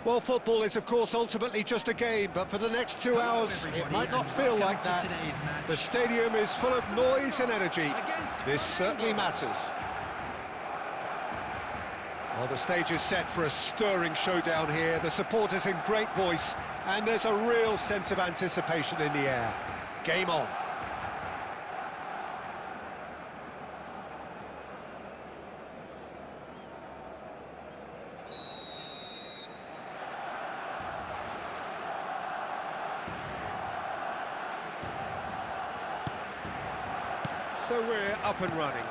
Well, football is, of course, ultimately just a game, but for the next 2 hours, it might not feel like that. The stadium is full of noise and energy. This certainly matters. Well, the stage is set for a stirring showdown here. The supporters in great voice, and there's a real sense of anticipation in the air. Game on. So we're up and running.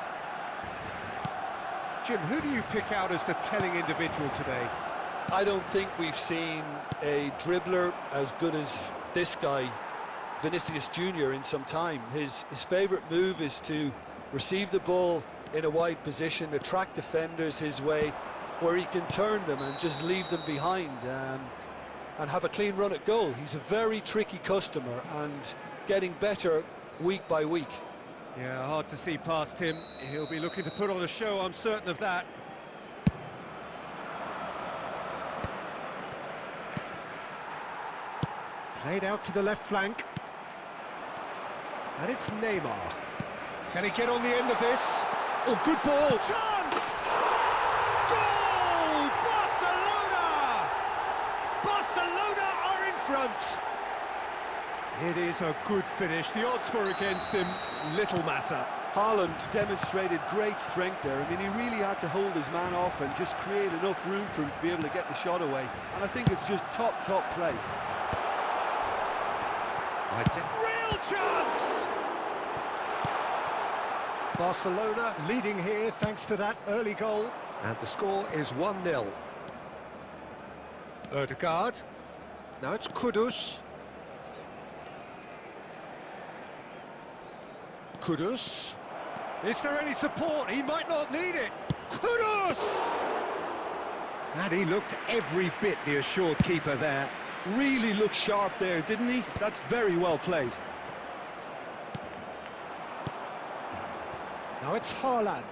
Jim, who do you pick out as the telling individual today? I don't think we've seen a dribbler as good as this guy, Vinicius Junior, in some time. His favourite move is to receive the ball in a wide position, attract defenders his way, where he can turn them and just leave them behind and have a clean run at goal. He's a very tricky customer and getting better week by week. Yeah, hard to see past him. He'll be looking to put on a show, I'm certain of that. Played out to the left flank. And it's Neymar. Can he get on the end of this? Oh, good ball! Chance! Goal! Barcelona! Barcelona are in front! It is a good finish. The odds were against him. Little matter. Haaland demonstrated great strength there. I mean, he really had to hold his man off and just create enough room for him to be able to get the shot away. And I think it's just top play. Real chance! Barcelona leading here thanks to that early goal. And the score is 1-0. Ødegaard. Now it's Kudus. Kudus. Is there any support? He might not need it. Kudus! And he looked every bit the assured keeper there. Really looked sharp there, didn't he? That's very well played. Now it's Haaland.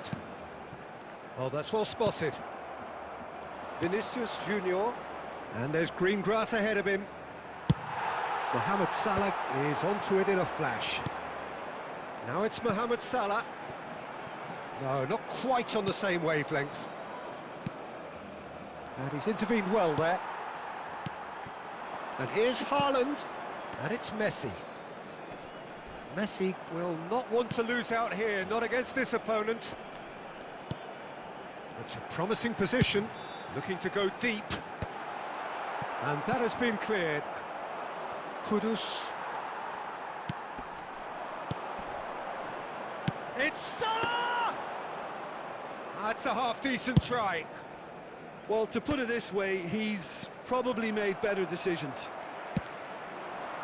Oh, that's well spotted. Vinicius Junior. And there's green grass ahead of him. Mohamed Salah is onto it in a flash. Now it's Mohamed Salah. No, not quite on the same wavelength. And he's intervened well there. And here's Haaland. And it's Messi. Messi will not want to lose out here, not against this opponent. It's a promising position, looking to go deep. And that has been cleared. Kudus. It's Salah! That's a half-decent try. Well, to put it this way, he's probably made better decisions.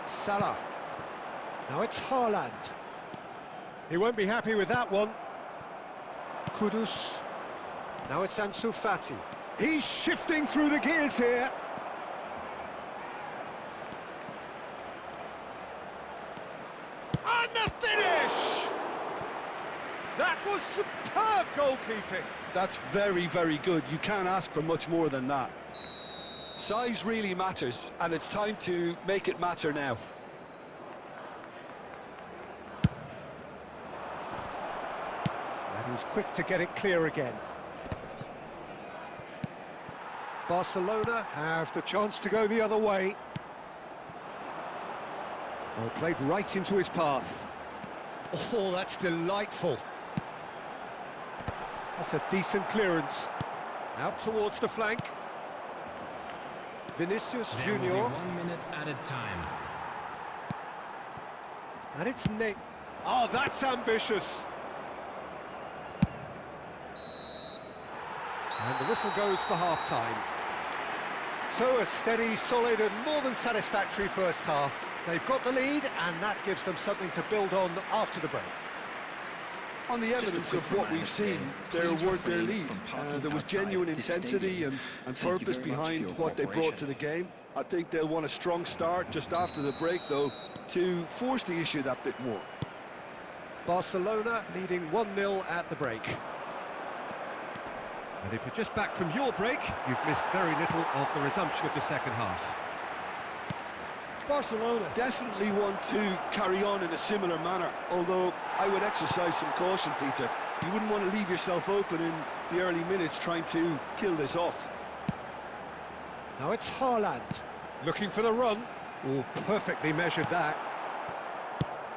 Salah. Now it's Haaland. He won't be happy with that one. Kudus. Now it's Ansu Fati. He's shifting through the gears here. And the finish! That was superb goalkeeping. That's very, very good. You can't ask for much more than that. Size really matters, and it's time to make it matter now. And he's quick to get it clear again. Barcelona have the chance to go the other way. Oh, played right into his path. Oh, that's delightful. That's a decent clearance. Out towards the flank. Vinicius Junior. 1 minute added time. And it's Nate. Oh, that's ambitious. And the whistle goes for half-time. So a steady, solid and more than satisfactory first half. They've got the lead and that gives them something to build on after the break. On the evidence of what we've seen, they weren't their lead. There was genuine intensity and purpose behind what they brought to the game. I think they'll want a strong start just after the break, though, to force the issue that bit more. Barcelona leading 1-0 at the break. And if you're just back from your break, you've missed very little of the resumption of the second half. Barcelona definitely want to carry on in a similar manner, although I would exercise some caution, Peter. You wouldn't want to leave yourself open in the early minutes trying to kill this off. Now it's Haaland, looking for the run. Oh, perfectly measured that.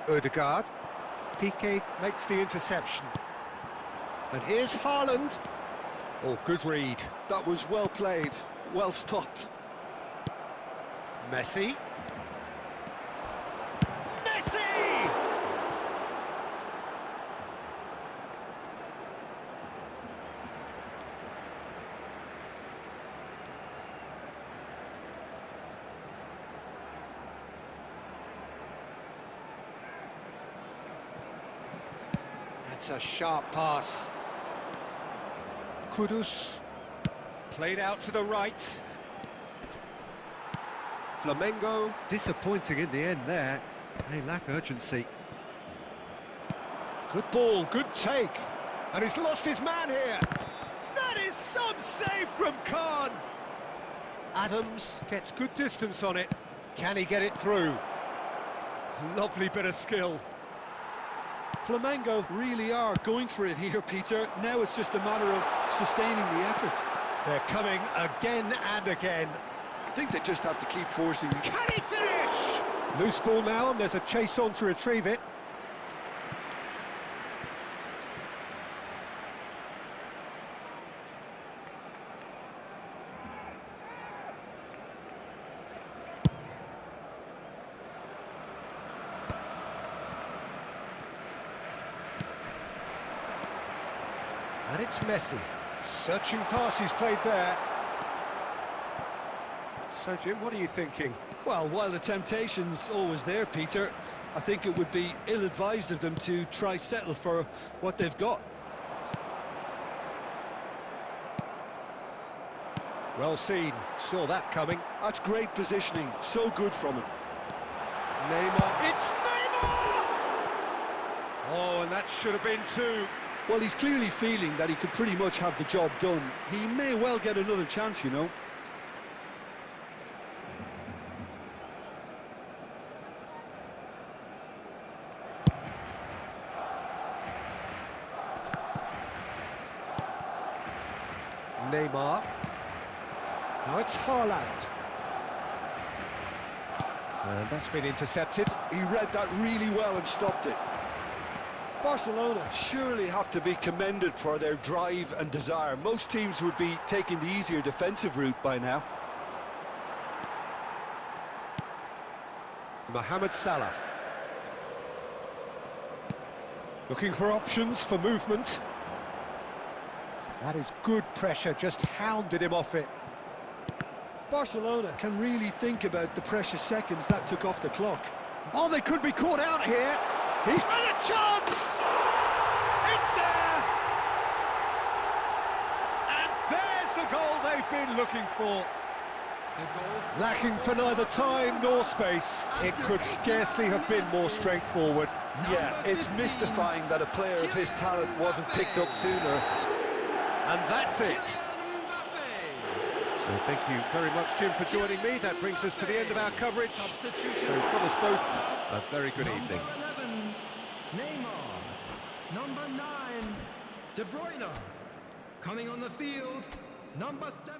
Ødegaard. Piqué makes the interception. And here's Haaland. Oh, good read. That was well played, well stopped. Messi. Messi! That's a sharp pass. Kudus. Played out to the right. Flamengo. Disappointing in the end there. They lack urgency. Good ball, good take. And he's lost his man here. That is some save from Khan. Adams gets good distance on it. Can he get it through? Lovely bit of skill. Flamengo really are going for it here, Peter. Now it's just a matter of sustaining the effort. They're coming again and again. I think they just have to keep forcing. Can he finish? Loose ball now, and there's a chase on to retrieve it. And it's Messi. Searching pass he's played there. So, Jim, what are you thinking? Well, while the temptation's always there, Peter, I think it would be ill-advised of them to try settle for what they've got. Well seen. Saw that coming. That's great positioning. So good from him. Neymar. It's Neymar! Oh, and that should have been two. Well, he's clearly feeling that he could pretty much have the job done. He may well get another chance, you know. Neymar. Now it's Haaland. And that's been intercepted. He read that really well and stopped it. Barcelona surely have to be commended for their drive and desire. Most teams would be taking the easier defensive route by now. Mohamed Salah. Looking for options for movement. That is good pressure, just hounded him off it. Barcelona can really think about the precious seconds that took off the clock. Oh, they could be caught out here. He's got a chance! It's there! And there's the goal they've been looking for. Lacking for neither time nor space. It could scarcely have been more straightforward. Yeah, it's mystifying that a player of his talent wasn't picked up sooner. And that's it. So thank you very much, Jim, for joining me. That brings us to the end of our coverage. So from us both, a very good evening. Number 11, Neymar. Number 9, De Bruyne. Coming on the field, number 7.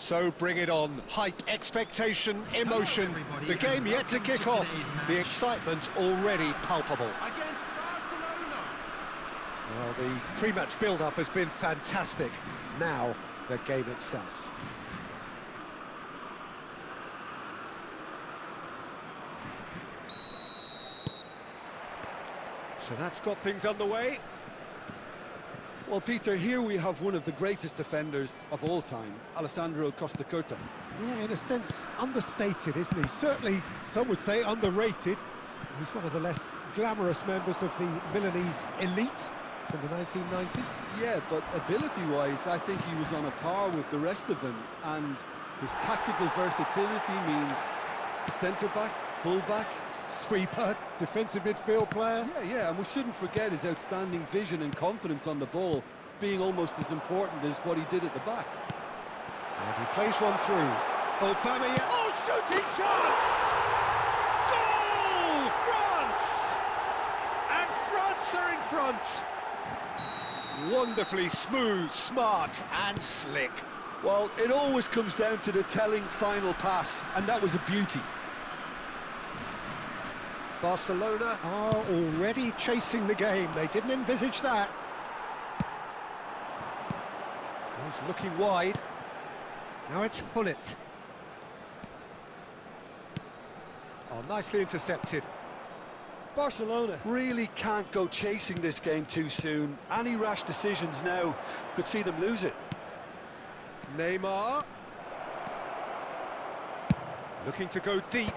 So bring it on. Hype, expectation, emotion. The game yet to kick off. The excitement already palpable. Against Barcelona. Well, the pre-match build-up has been fantastic. Now, the game itself. So that's got things underway. Well, Peter, here we have one of the greatest defenders of all time, Alessandro Costacurta. Yeah, in a sense, understated, isn't he? Certainly, some would say underrated. He's one of the less glamorous members of the Milanese elite from the 1990s. Yeah, but ability-wise, I think he was on a par with the rest of them, and his tactical versatility means centre-back, full-back, Sweeper, defensive midfield player. Yeah, and we shouldn't forget his outstanding vision and confidence on the ball, being almost as important as what he did at the back. And he plays one through. Aubameyang. Oh, shooting chance! Goal! France! And France are in front. Wonderfully smooth, smart and slick. Well, it always comes down to the telling final pass, and that was a beauty. Barcelona are already chasing the game. They didn't envisage that. He's looking wide. Now it's Hullet. Oh, nicely intercepted. Barcelona really can't go chasing this game too soon. Any rash decisions now could see them lose it. Neymar. Looking to go deep.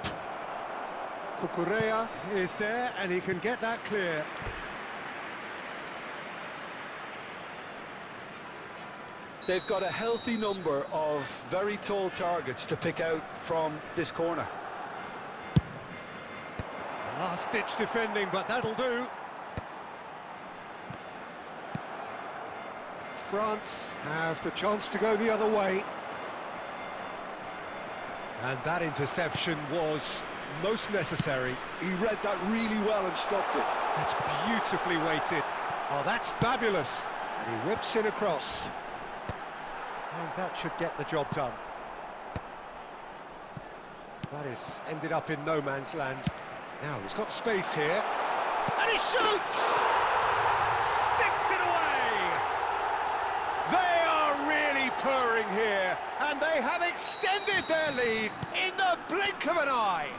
Cucurella is there, and he can get that clear. They've got a healthy number of very tall targets to pick out from this corner. Last-ditch defending, but that'll do. France have the chance to go the other way. And that interception was most necessary. He read that really well and stopped it. That's beautifully weighted. Oh, that's fabulous. And he whips in across. And that should get the job done. That is ended up in no man's land. Now he's got space here. And he shoots! Sticks it away! They are really purring here. And they have extended their lead in the blink of an eye.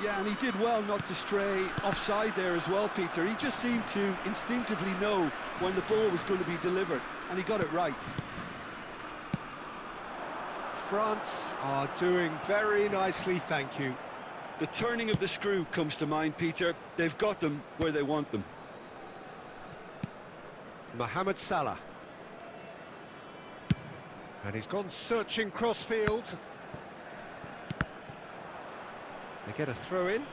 Yeah, and he did well not to stray offside there as well, Peter. He just seemed to instinctively know when the ball was going to be delivered, and he got it right. France are doing very nicely, thank you. The turning of the screw comes to mind, Peter. They've got them where they want them. Mohamed Salah. And he's gone searching crossfield. They get a throw in.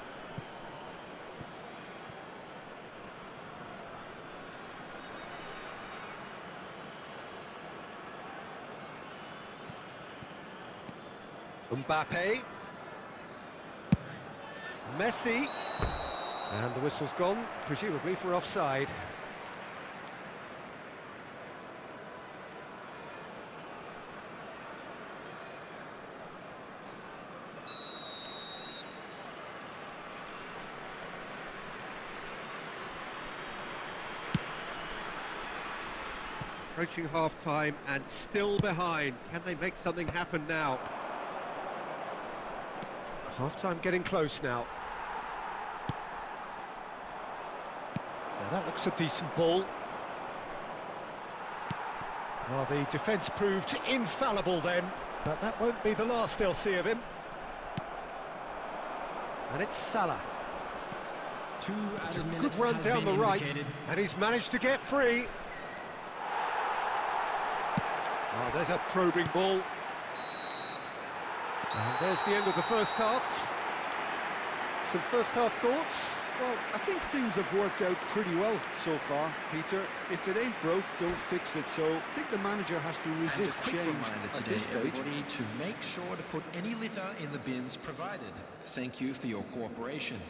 Mbappe. Messi. And the whistle's gone, presumably for offside. Approaching half-time and still behind. Can they make something happen now? Half-time getting close now. Now that looks a decent ball. Well, the defence proved infallible then, but that won't be the last they'll see of him. And it's Salah. It's a good run down the right, and he's managed to get free. Oh, there's a probing ball. And there's the end of the first half. Some first half thoughts? Well, I think things have worked out pretty well so far, Peter. If it ain't broke, don't fix it. So I think the manager has to resist change at this stage. Everybody to make sure to put any litter in the bins provided. Thank you for your cooperation.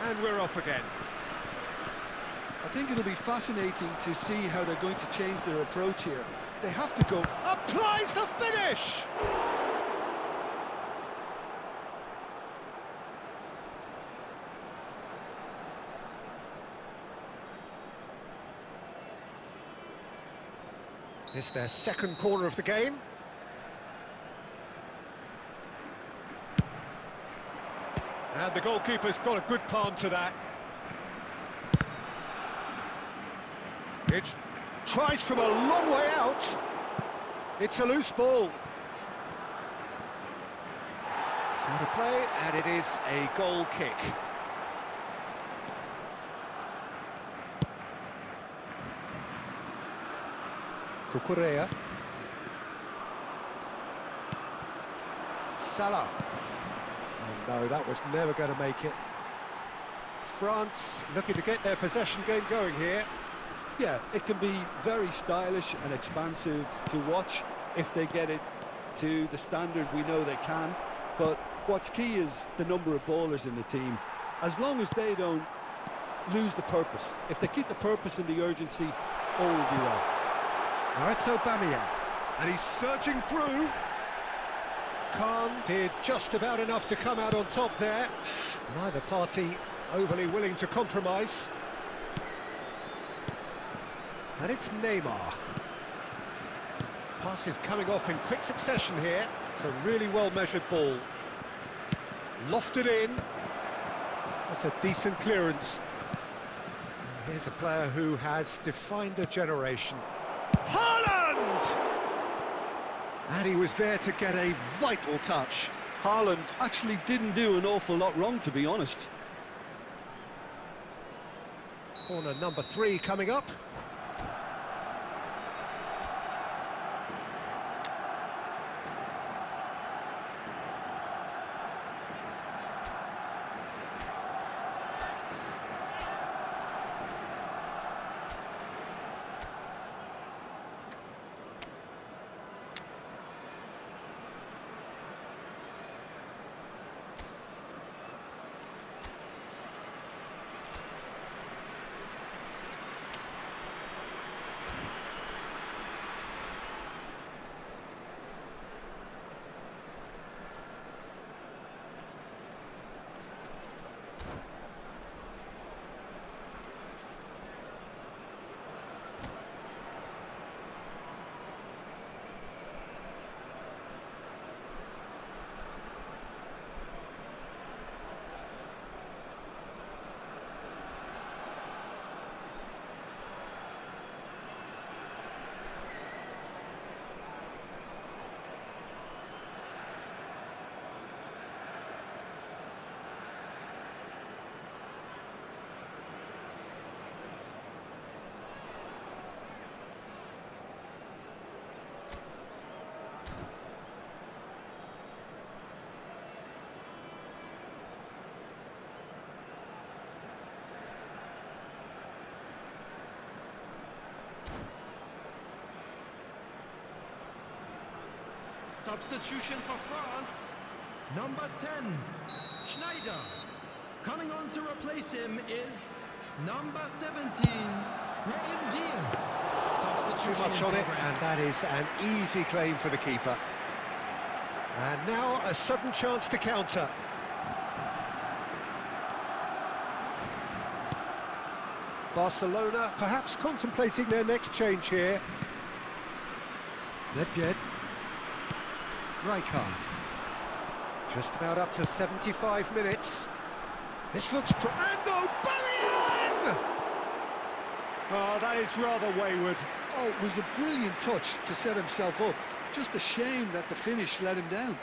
And we're off again. I think it'll be fascinating to see how they're going to change their approach here. They have to go... Applies the finish! It's their second corner of the game. And the goalkeeper's got a good palm to that. It tries from a long way out. It's a loose ball. It's out of play, and it is a goal kick. Cucurella. Salah. Oh no, that was never going to make it. France looking to get their possession game going here. Yeah, it can be very stylish and expansive to watch if they get it to the standard we know they can. But what's key is the number of ballers in the team. As long as they don't lose the purpose, if they keep the purpose and the urgency, all will be well. Now it's Aubameyang, and he's surging through. Khan did just about enough to come out on top there. Neither party overly willing to compromise. And it's Neymar. Pass is coming off in quick succession here. It's a really well-measured ball. Lofted in. That's a decent clearance. And here's a player who has defined a generation. Haaland! And he was there to get a vital touch. Haaland actually didn't do an awful lot wrong, to be honest. Corner number 3 coming up. Substitution for France, number 10, Schneider. Coming on to replace him is number 17, Brahim Diaz. Too much on it, and that is an easy claim for the keeper. And now a sudden chance to counter. Barcelona perhaps contemplating their next change here. Nedved. Rijkaard. Just about up to 75 minutes. This looks... And Aubameyang! Oh, that is rather wayward. Oh, it was a brilliant touch to set himself up. Just a shame that the finish let him down.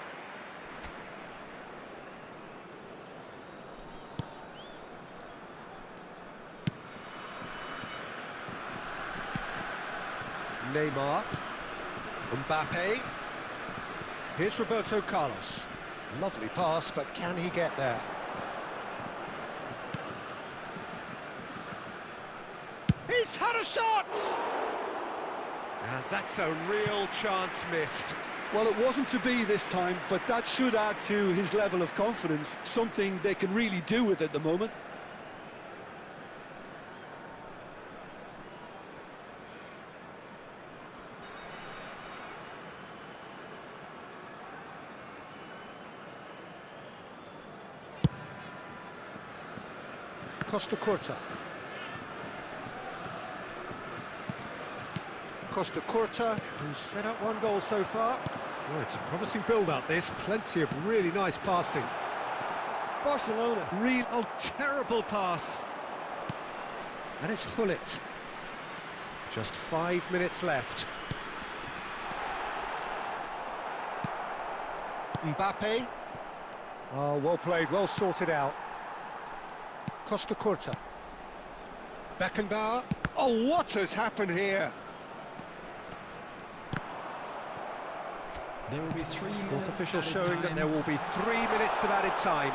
Neymar. Mbappe. Here's Roberto Carlos. Lovely pass, but can he get there? He's had a shot! And that's a real chance missed. Well, it wasn't to be this time, but that should add to his level of confidence, something they can really do with at the moment. Costa Curta. Costa Curta, who's set up one goal so far. Oh, it's a promising build-up, this. Plenty of really nice passing. Barcelona. Oh, terrible pass. And it's Gullit. Just 5 minutes left. Mbappe. Oh, well played, well sorted out. Costa Curta. Beckenbauer. Oh, what has happened here? There will be 3 minutes. Fourth official added showing that time. there will be 3 minutes of added time.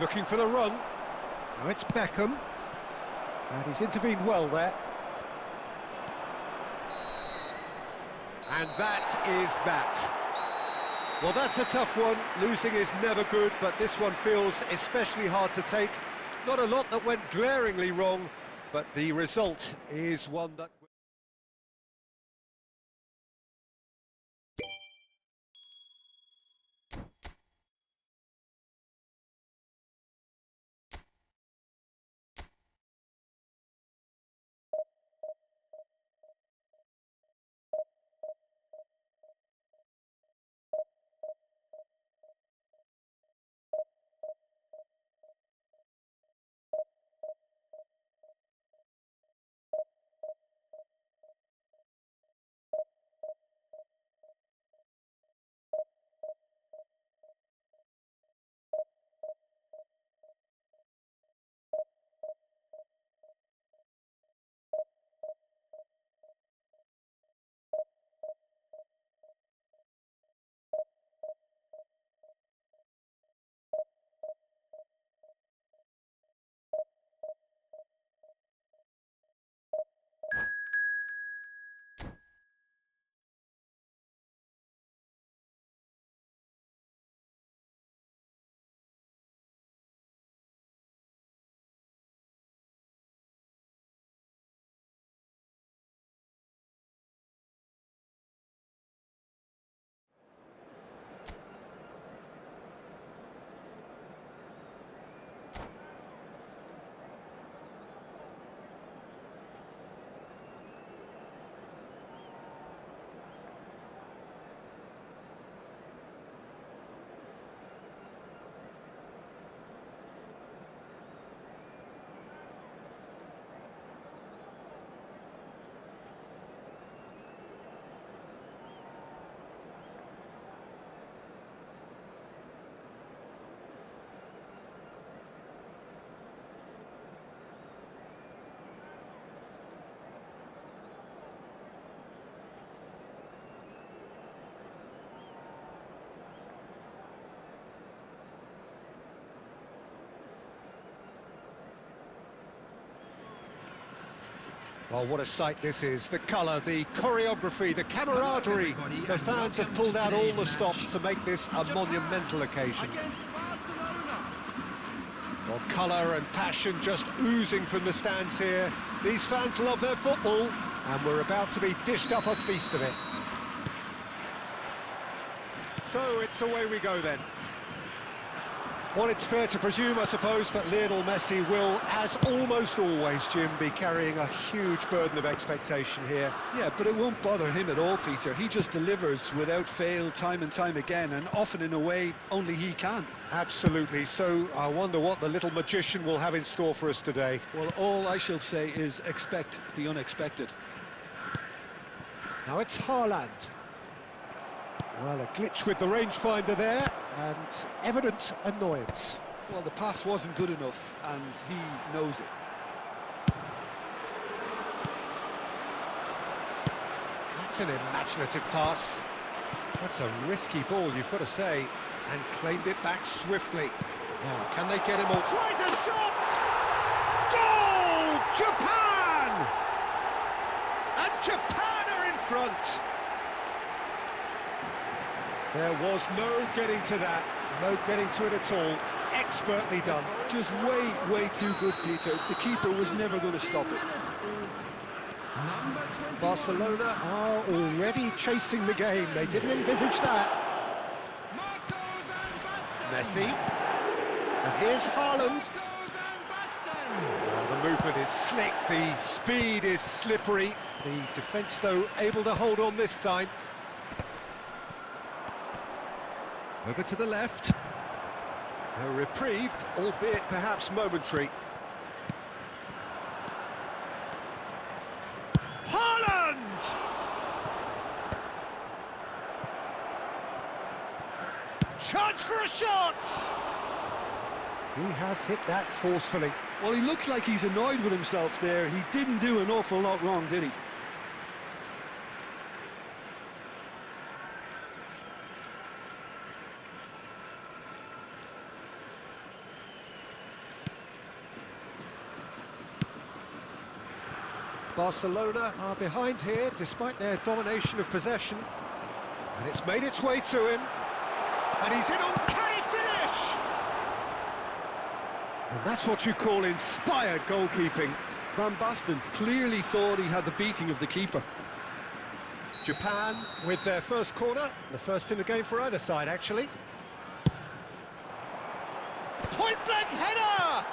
Looking for the run. Now it's Beckham. And he's intervened well there. And that is that. Well, that's a tough one. Losing is never good, but this one feels especially hard to take. Not a lot that went glaringly wrong, but the result is one that... Oh, what a sight this is. The colour, the choreography, the camaraderie. The fans have pulled out all the stops to make this a monumental occasion. Well, colour and passion just oozing from the stands here. These fans love their football, and we're about to be dished up a feast of it. So it's away we go then. Well, it's fair to presume, I suppose, that Lionel Messi will, as almost always, Jim, be carrying a huge burden of expectation here. Yeah, but it won't bother him at all, Peter. He just delivers without fail time and time again, and often in a way only he can. Absolutely. So I wonder what the little magician will have in store for us today. Well, all I shall say is expect the unexpected. Now it's Haaland. Well, a glitch with the rangefinder there, and evident annoyance. Well, the pass wasn't good enough, and he knows it. That's an imaginative pass. That's a risky ball, you've got to say, and claimed it back swiftly. Now, can they get him all? Tries a shot! Goal! Japan! And Japan are in front! There was no getting to that, no getting to it at all. Expertly done. Just way too good, Peter. The keeper was never going to stop it. Barcelona are already chasing the game. They didn't envisage that. Messi. And here's Haaland. The movement is slick, the speed is slippery. The defence, though, able to hold on this time. Over to the left. A reprieve, albeit perhaps momentary. Haaland! Chance for a shot! He has hit that forcefully. Well, he looks like he's annoyed with himself there. He didn't do an awful lot wrong, did he? Barcelona are behind here, despite their domination of possession. And it's made its way to him. And he's in on... Can he finish? And that's what you call inspired goalkeeping. Van Basten clearly thought he had the beating of the keeper. Japan with their first corner, the first in the game for either side, actually. Point-blank header!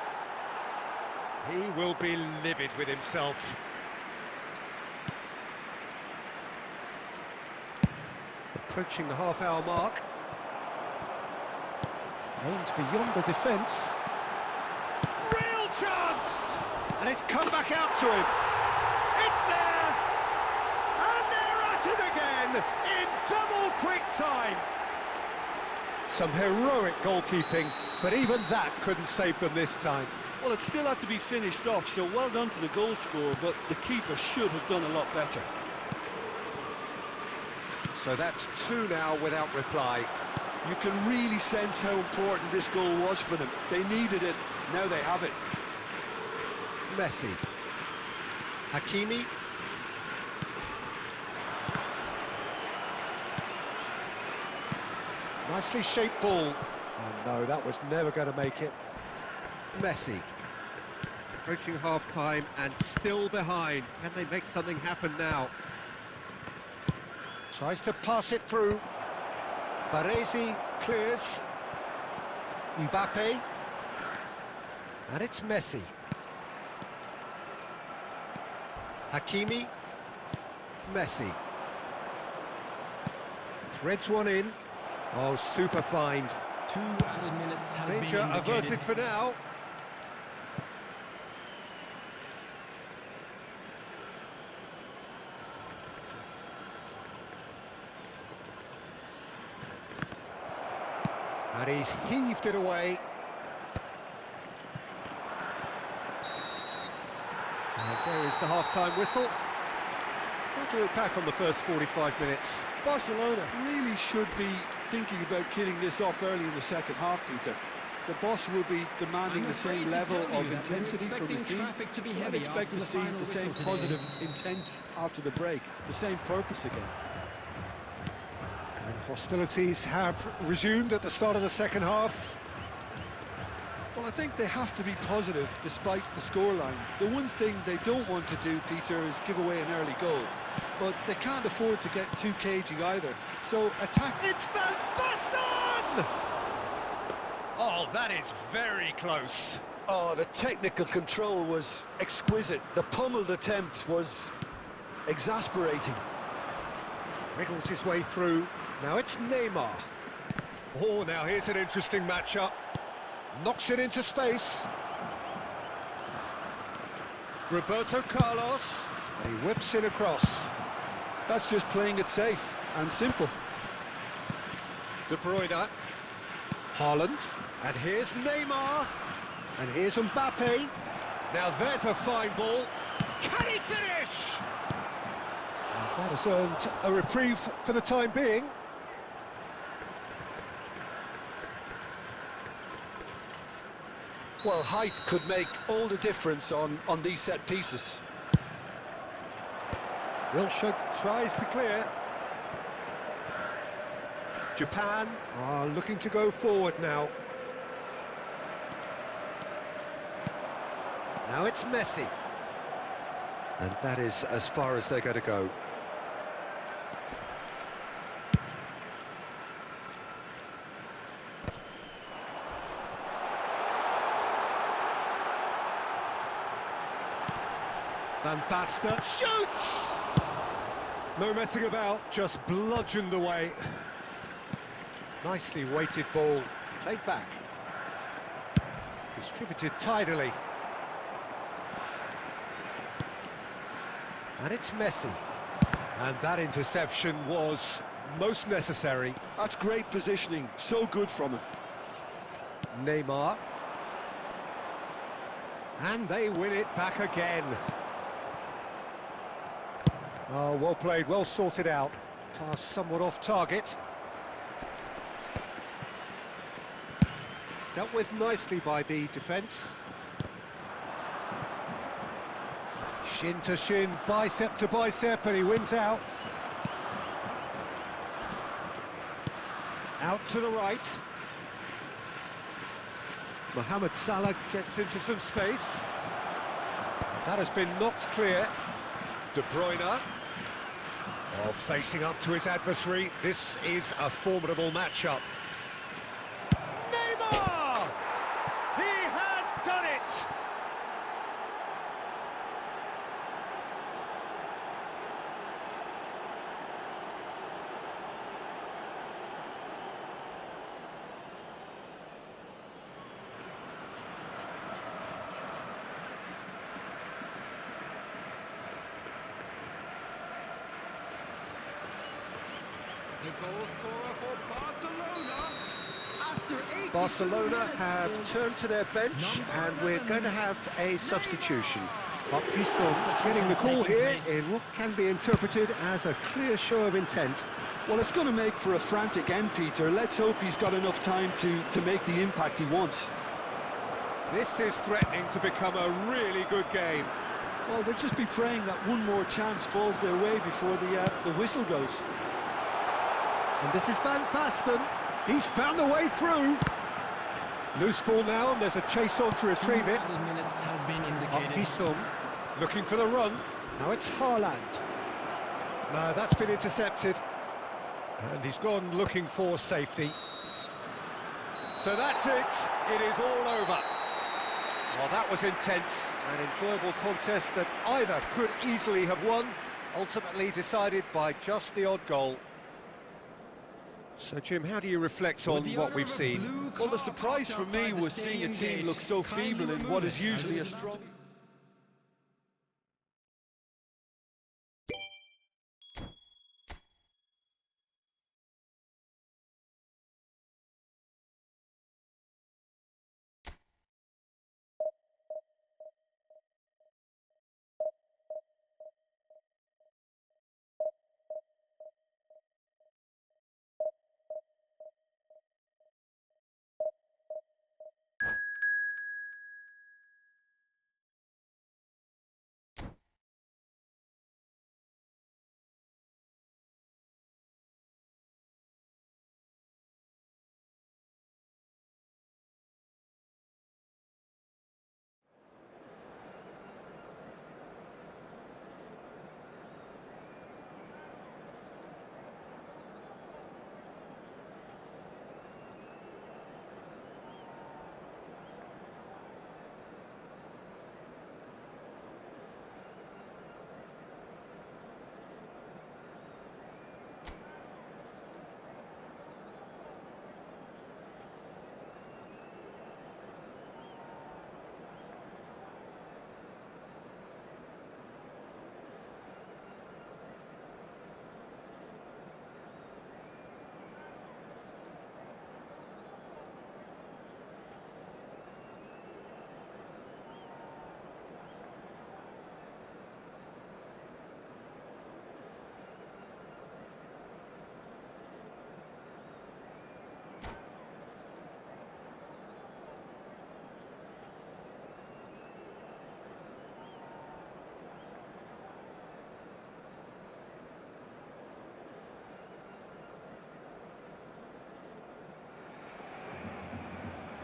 He will be livid with himself. Approaching the half-hour mark. Aimed beyond the defence. Real chance! And it's come back out to him. It's there! And they're at it again in double quick time. Some heroic goalkeeping, but even that couldn't save them this time. Well, it still had to be finished off, so well done to the goal scorer, but the keeper should have done a lot better. So that's two now without reply. You can really sense how important this goal was for them. They needed it, now they have it. Messi. Hakimi. Nicely shaped ball. Oh no, that was never going to make it. Messi. Approaching half-time and still behind. Can they make something happen now? Tries to pass it through. Baresi clears. Mbappe. And it's Messi. Hakimi. Messi. Threads one in. Oh, super find. 2 added minutes has Danger been indicated. averted for now. And he's heaved it away. And there is the half-time whistle. We'll do it back on the first 45 minutes. Barcelona really should be thinking about killing this off early in the second half, Peter. The boss will be demanding the same level of intensity from his team, so I'd expect to see the same positive intent after the break, the same purpose again. And hostilities have resumed at the start of the second half. Well, I think they have to be positive despite the scoreline. The one thing they don't want to do, Peter, is give away an early goal. But they can't afford to get too cagey either. So attack... It's Van Basten! Oh, that is very close. Oh, the technical control was exquisite. The pummeled attempt was exasperating. Wriggles his way through. Now it's Neymar. Oh, now here's an interesting matchup. Knocks it into space. Roberto Carlos. And he whips it across. That's just playing it safe and simple. De Bruyne. Haaland. And here's Neymar. And here's Mbappe. Now there's a fine ball. Can he finish? And that has earned a reprieve for the time being. Well, height could make all the difference on these set pieces. Wilshere tries to clear. Japan are looking to go forward now. Now it's Messi. And that is as far as they're going to go. Van Basten shoots! No messing about, just bludgeoned away. Nicely weighted ball, played back. Distributed tidily. And it's Messi. And that interception was most necessary. That's great positioning, so good from him. Neymar. And they win it back again. Oh, well played, well sorted out. Pass somewhat off target. Dealt with nicely by the defence. Shin to shin, bicep to bicep, and he wins out. Out to the right. Mohamed Salah gets into some space. That has been knocked clear. De Bruyne. Oh, facing up to his adversary. This is a formidable matchup. Neymar! He has done it! The goal scorer for Barcelona. After 80 Barcelona minutes, have turned to their bench, and we're going to have a substitution. Park Ji-sung getting the call here in what can be interpreted as a clear show of intent. Well, it's going to make for a frantic end, Peter. Let's hope he's got enough time to make the impact he wants. This is threatening to become a really good game. Well, they'll just be praying that one more chance falls their way before the whistle goes. And this is Van Basten. He's found a way through. Loose ball now, and there's a chase on to retrieve it. minutes has been Park indicated. Ji-sung looking for the run. Now it's Haaland. No, that's been intercepted. And he's gone looking for safety. So that's it. It is all over. Well, that was intense. An enjoyable contest that either could easily have won. Ultimately decided by just the odd goal. So, Jim, how do you reflect on what we've seen? Well, the surprise for me was seeing a team look so feeble in what is usually a strong...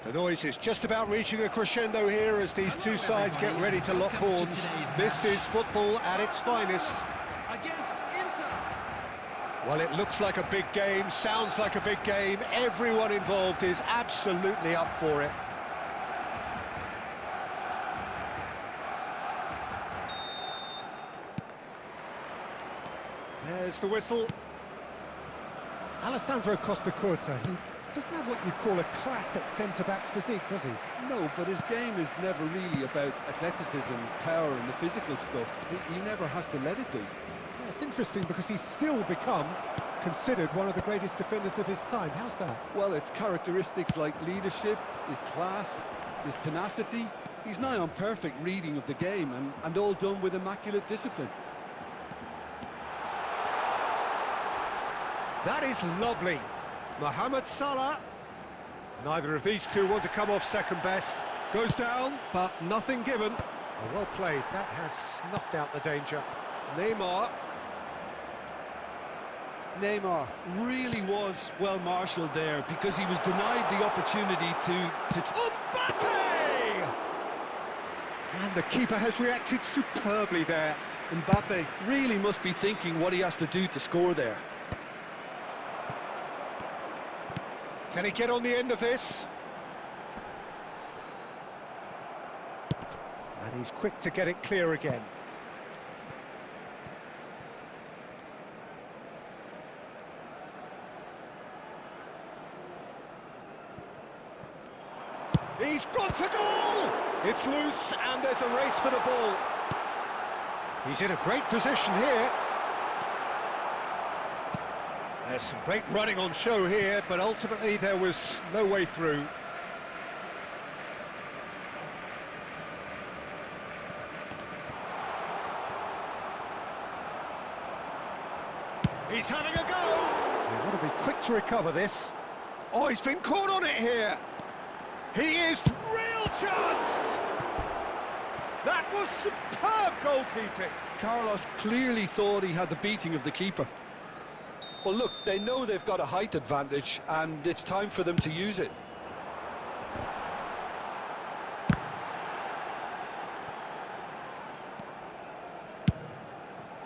The noise is just about reaching a crescendo here as these two sides get ready to lock horns. This is football at its finest. Against Inter. Well, it looks like a big game, sounds like a big game. Everyone involved is absolutely up for it. There's the whistle. Alessandro Costacurta, he doesn't have what you'd call a classic centre-back's physique, does he? No, but his game is never really about athleticism, power and the physical stuff. He never has to let it be. Yeah, it's interesting because he's still become considered one of the greatest defenders of his time. How's that? Well, it's characteristics like leadership, his class, his tenacity. He's nigh on perfect reading of the game and all done with immaculate discipline. That is lovely. Mohamed Salah. Neither of these two want to come off second best. Goes down, but nothing given. Oh, well played. That has snuffed out the danger. Neymar. Neymar really was well marshalled there because he was denied the opportunity to... Mbappe! And the keeper has reacted superbly there. Mbappe really must be thinking what he has to do to score there. Can he get on the end of this? And he's quick to get it clear again. He's gone for goal! It's loose and there's a race for the ball. He's in a great position here. There's some great running on show here, but ultimately there was no way through. He's having a go! They want to be quick to recover this. Oh, he's been caught on it here! He is real chance! That was superb goalkeeping! Carlos clearly thought he had the beating of the keeper. Well, look, they know they've got a height advantage, and it's time for them to use it.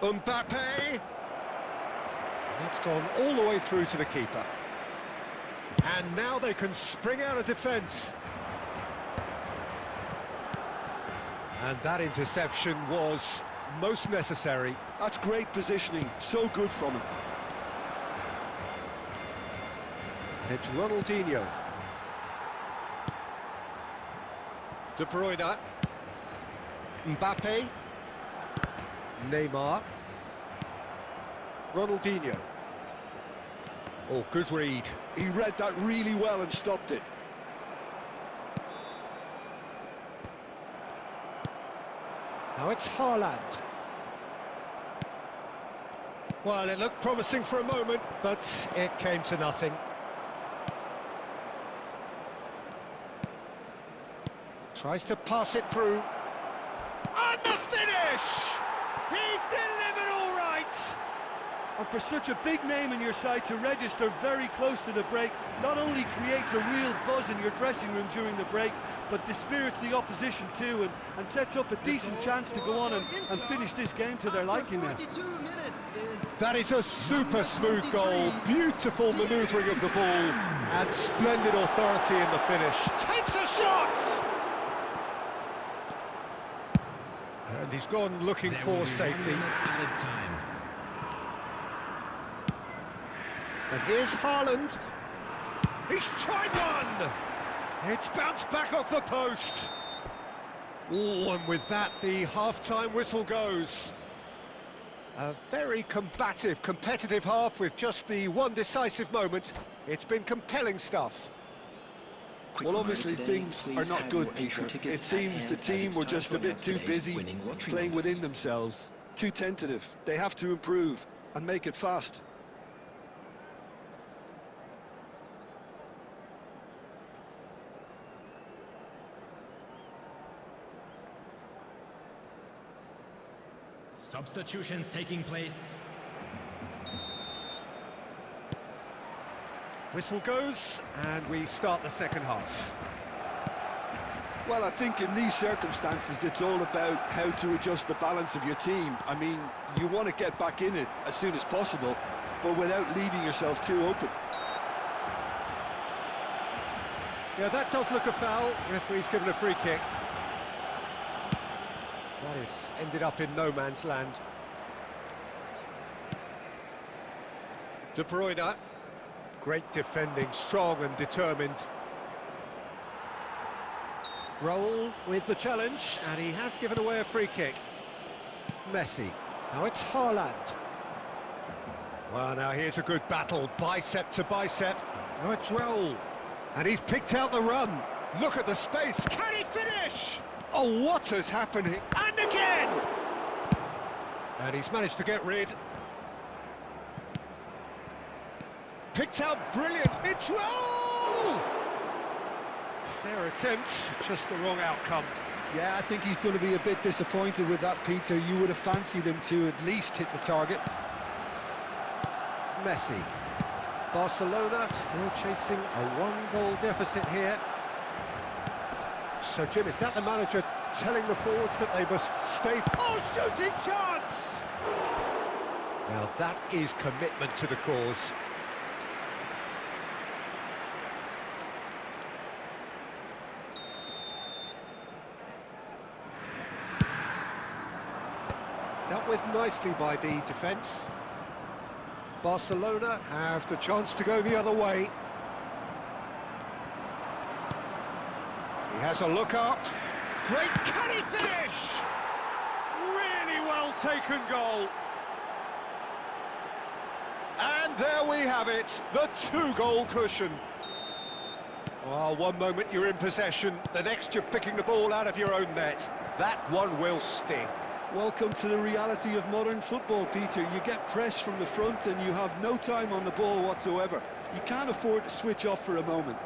Mbappe! That's gone all the way through to the keeper. And now they can spring out of defence. And that interception was most necessary. That's great positioning, so good from him. It's Ronaldinho. De Bruyne. Mbappe. Neymar. Ronaldinho. Oh, good read. He read that really well and stopped it. Now it's Haaland. Well, it looked promising for a moment, but it came to nothing. Tries to pass it through. And the finish! He's delivered all right! And for such a big name in your side to register very close to the break, not only creates a real buzz in your dressing room during the break, but dispirits the opposition too and sets up a decent chance to go on and finish this game to their liking now. That is a super smooth goal, beautiful manoeuvring of the ball, and splendid authority in the finish. Takes a shot! And he's gone looking for safety. And here's Haaland. He's tried one! It's bounced back off the post. Oh, and with that, the half-time whistle goes. A very combative, competitive half with just the one decisive moment. It's been compelling stuff. Well, obviously things are not good, Peter. It seems the team were just a bit too busy playing within themselves, too tentative. They have to improve and make it fast. Substitutions taking place. Whistle goes, and we start the second half. Well, I think in these circumstances, it's all about how to adjust the balance of your team. I mean, you want to get back in it as soon as possible, but without leaving yourself too open. Yeah, that does look a foul. Referee's given a free kick. That is ended up in no man's land. De Bruyne. Great defending, strong and determined. Raul with the challenge, and he has given away a free kick. Messi. Now it's Haaland. Well, now here's a good battle, bicep to bicep. Now it's Raul. And he's picked out the run. Look at the space. Can he finish? Oh, what is happening? And again! And he's managed to get rid. Picked out brilliant. It's Raul! Their attempt, just the wrong outcome. Yeah, I think he's going to be a bit disappointed with that, Peter. You would have fancied him to at least hit the target. Messi. Barcelona still chasing a one-goal deficit here. So, Jim, is that the manager telling the forwards that they must stay... Oh, shooting chance! Now, that is commitment to the cause. Dealt with nicely by the defence. Barcelona have the chance to go the other way. He has a look up. Great, can he finish? Really well taken goal. And there we have it, the two-goal cushion. Well, one moment you're in possession, the next you're picking the ball out of your own net. That one will sting. Welcome to the reality of modern football, Peter. You get press from the front and you have no time on the ball whatsoever. You can't afford to switch off for a moment.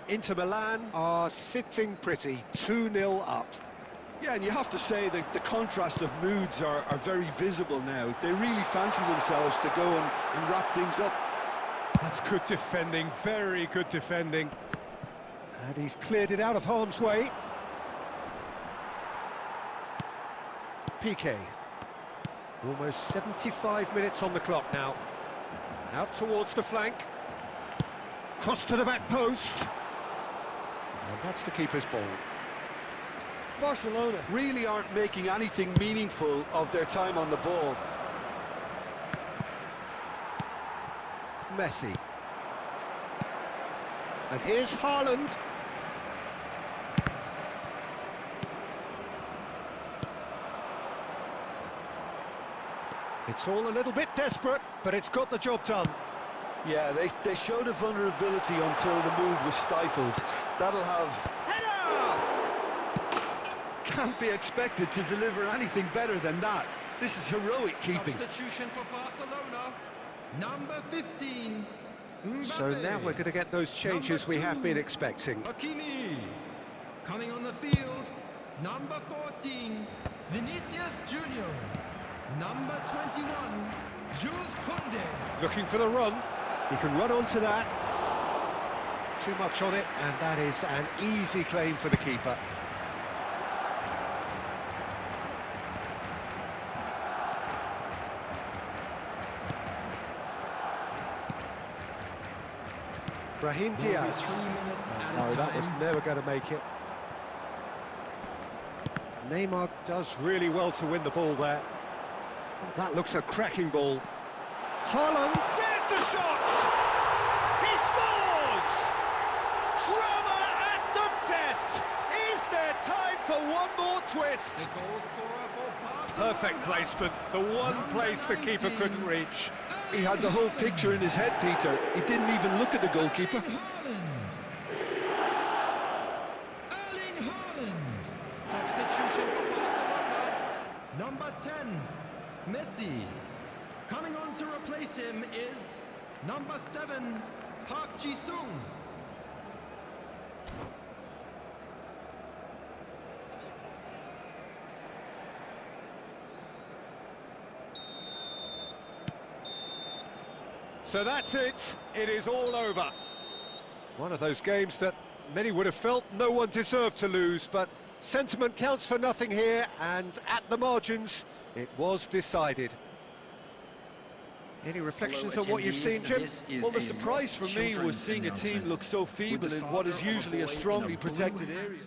Inter Milan are sitting pretty, 2-0 up. Yeah, and you have to say that the contrast of moods are very visible now. They really fancy themselves to go and wrap things up. That's good defending, very good defending. And he's cleared it out of harm's way. Piqué. Almost 75 minutes on the clock now. Out towards the flank. Cross to the back post. And that's the keeper's ball. Barcelona really aren't making anything meaningful of their time on the ball. Messi. And here's Haaland. It's all a little bit desperate, but it's got the job done. Yeah, they showed a vulnerability until the move was stifled. That'll have... Header! Can't be expected to deliver anything better than that. This is heroic keeping. Substitution for Barcelona, number 15. So now we're going to get those changes we have been expecting. Hakimi. Coming on the field, number 14, Vinicius Junior. Number 21, Jules Koundé. Looking for the run. He can run onto that. Too much on it, and that is an easy claim for the keeper. Brahim Diaz. No, that was never going to make it. Neymar does really well to win the ball there. Oh, that looks a cracking ball. Haaland, there's the shot! He scores! Drama at the death! Is there time for one more twist? The goal scorer for Barcelona. Perfect placement, the one place the keeper couldn't reach. He had the whole picture in his head, Peter. He didn't even look at the goalkeeper. Erling Haaland. Substitution for Barcelona. Number 10, Messi. Coming on to replace him is number 7, Park Ji-sung. So that's it. It is all over. One of those games that many would have felt no one deserved to lose, but sentiment counts for nothing here, and at the margins, it was decided. Any reflections on what you've seen, Jim? Well, the surprise for me was seeing a team look so feeble in what is usually a strongly protected area.